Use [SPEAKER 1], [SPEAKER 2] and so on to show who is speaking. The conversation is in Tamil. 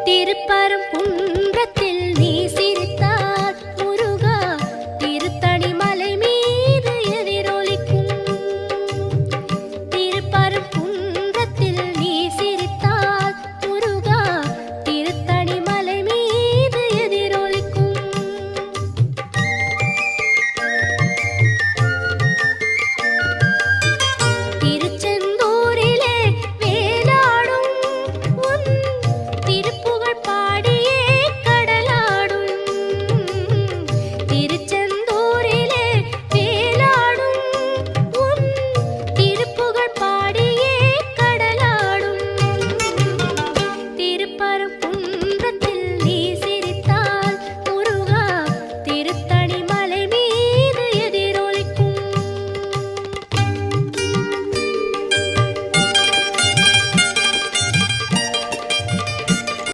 [SPEAKER 1] திருப்பரங்குன்றத்தில் நீ சிரித்தால் முருகா திருத்தணி மலை மீது எதிரொலிக்கும். திருப்பரங்குன்றத்தில் நீ சிரித்தால் முருகா திருத்தணி மலை மீது எதிரொலிக்கும். திருச்செந்தூரிலே வேலாடும் உன் திருப்புகழ் பாடியே கடலாடும். திருச்செந்தூரிலே வேலாடும் உன் திருப்புகழ் பாடியே கடலாடும். திருப்பரங்குன்றத்தில்